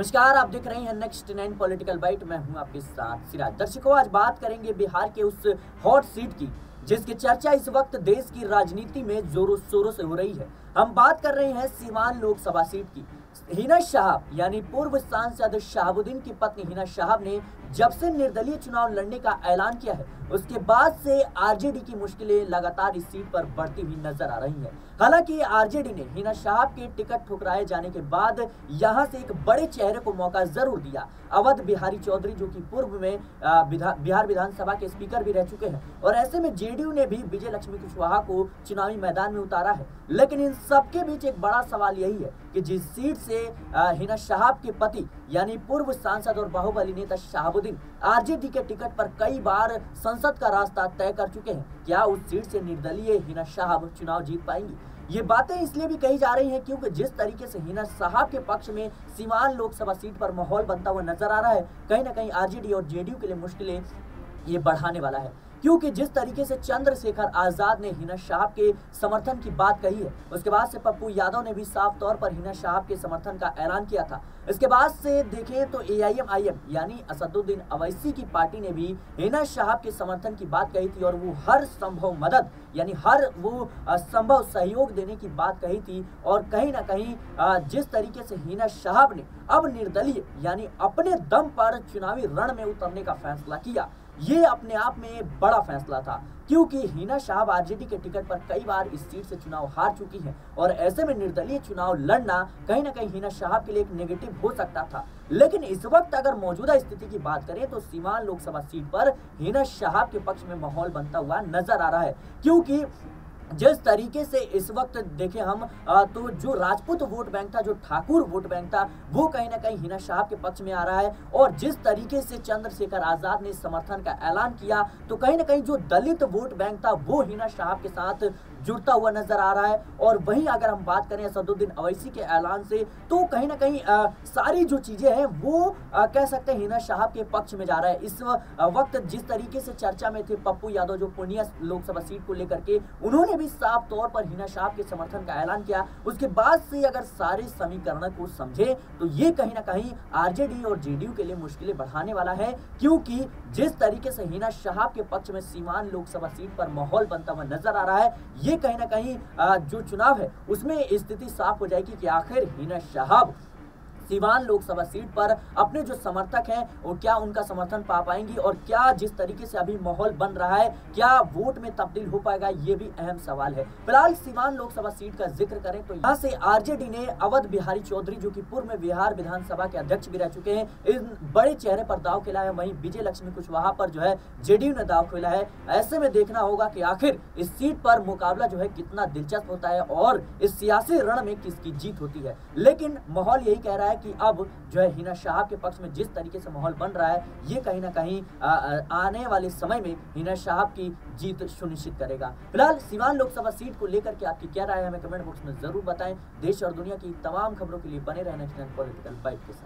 नमस्कार, आप देख रहे हैं नेक्स्ट 9 पॉलिटिकल बाइट। मैं हूं आपके साथ सिराज। दर्शकों, आज बात करेंगे बिहार के उस हॉट सीट की जिसकी चर्चा इस वक्त देश की राजनीति में जोरों शोरों से हो रही है। हम बात कर रहे हैं सीवान लोकसभा सीट की। हिना शाहब यानी पूर्व सांसद शहाबुद्दीन की पत्नी हिना शाहब ने जब से निर्दलीय चुनाव लड़ने का ऐलान किया है, उसके बाद से आरजेडी की मुश्किलें लगातार इस सीट पर बढ़ती हुई नजर आ रही हैं। हालांकि आरजेडी ने हिना शाहब के टिकट ठुकराए जाने के बाद यहां से एक बड़े चेहरे को मौका जरूर दिया। अवध बिहारी चौधरी, जो कि पूर्व में बिहार विधानसभा के स्पीकर भी रह चुके हैं, और ऐसे में जेडीयू ने भी विजय लक्ष्मी कुशवाहा को चुनावी मैदान में उतारा है। लेकिन इन सबके बीच एक बड़ा सवाल यही है कि जिस सीट से हिना शाहब के पति यानी पूर्व सांसद और बाहुबली नेता शहाबुद्दीन आरजेडी के टिकट पर कई बार संसद का रास्ता तय कर चुके हैं, क्या उस सीट से निर्दलीय हिना शाहब चुनाव जीत पाएंगी? ये बातें इसलिए भी कही जा रही हैं क्योंकि जिस तरीके से हिना साहब के पक्ष में सीवान लोकसभा सीट पर माहौल बनता हुआ नजर आ रहा है, कहीं ना कहीं आरजेडी और जेडीयू के लिए मुश्किलें ये बढ़ाने वाला है। क्योंकि जिस तरीके से चंद्रशेखर आजाद ने हिना शाहब के समर्थन की बात कही है, उसके बाद से पप्पू यादव ने भी साफ तौर पर हिना शाहब के समर्थन का ऐलान किया था। इसके बाद से देखें तो एआईएमआईएम यानी असदुद्दीन अवैसी की पार्टी ने भी हिना शाहब के समर्थन की बात कही थी और वो हर संभव मदद यानी हर वो संभव सहयोग देने की बात कही थी। और कहीं ना कहीं जिस तरीके से हिना शाहब ने अब निर्दलीय यानी अपने दम पर चुनावी रण में उतरने का फैसला किया, ये अपने आप में बड़ा फैसला था। क्योंकि हिना शाहब आरजेडी के टिकट पर कई बार इस सीट से चुनाव हार चुकी हैं और ऐसे में निर्दलीय चुनाव लड़ना कहीं ना कहीं हिना शाहब के लिए एक नेगेटिव हो सकता था। लेकिन इस वक्त अगर मौजूदा स्थिति की बात करें तो सीवान लोकसभा सीट पर हिना शाहब के पक्ष में माहौल बनता हुआ नजर आ रहा है। क्योंकि जिस तरीके से इस वक्त देखें हम तो जो राजपूत वोट बैंक था, जो ठाकुर वोट बैंक था, वो कहीं ना कहीं हिना शाहब के पक्ष में आ रहा है। और जिस तरीके से चंद्रशेखर आजाद ने समर्थन का ऐलान किया तो कहीं ना कहीं जो दलित वोट बैंक था वो हिना शाहब के साथ जुड़ता हुआ नजर आ रहा है। और वहीं अगर हम बात करें असदुद्दीन अवैसी के ऐलान से तो कहीं ना कहीं सारी जो चीजें हैं वो कह सकते हैं हिना शाहब के पक्ष में जा रहा है। इस वक्त जिस तरीके से चर्चा में थे पप्पू यादव, जो पूर्णिया लोकसभा सीट को लेकर के उन्होंने भी साफ तौर पर हिना शाहब के समर्थन का ऐलान किया। उसके बाद से अगर सारे समीकरण को समझे तो ये कहीं ना कहीं आरजेडी और जेडीयू के लिए मुश्किलें बढ़ाने वाला है। क्योंकि जिस तरीके से हिना शाहब के पक्ष में सीवान लोकसभा सीट पर माहौल बनता हुआ नजर आ रहा है, ये कहीं ना कहीं जो चुनाव है उसमें स्थिति साफ हो जाएगी कि आखिर हिना शाहब सीवान लोकसभा सीट पर अपने जो समर्थक हैं वो क्या उनका समर्थन पा पाएंगी, और क्या जिस तरीके से अभी माहौल बन रहा है क्या वोट में तब्दील हो पाएगा, ये भी अहम सवाल है। फिलहाल सीवान लोकसभा सीट का जिक्र करें तो यहाँ से आरजेडी ने अवध बिहारी चौधरी, जो कि पूर्व में बिहार विधानसभा के अध्यक्ष भी रह चुके हैं, इन बड़े चेहरे पर दाव खेला है। वहीं विजय लक्ष्मी कुशवाहा पर जो है जेडीयू ने दाव खेला है। ऐसे में देखना होगा कि आखिर इस सीट पर मुकाबला जो है कितना दिलचस्प होता है और इस सियासी रण में किसकी जीत होती है। लेकिन माहौल यही कह रहा है कि अब जो है हिना शाहब के पक्ष में जिस तरीके से माहौल बन रहा है, ये कहीं ना कहीं आने वाले समय में हिना शाहब की जीत सुनिश्चित करेगा। फिलहाल सीवान लोकसभा सीट को लेकर के आपकी क्या राय है, हमें कमेंट बॉक्स में जरूर बताएं। देश और दुनिया की तमाम खबरों के लिए बने रहना नेक्स्ट 9 पॉलिटिकल बाइट के साथ।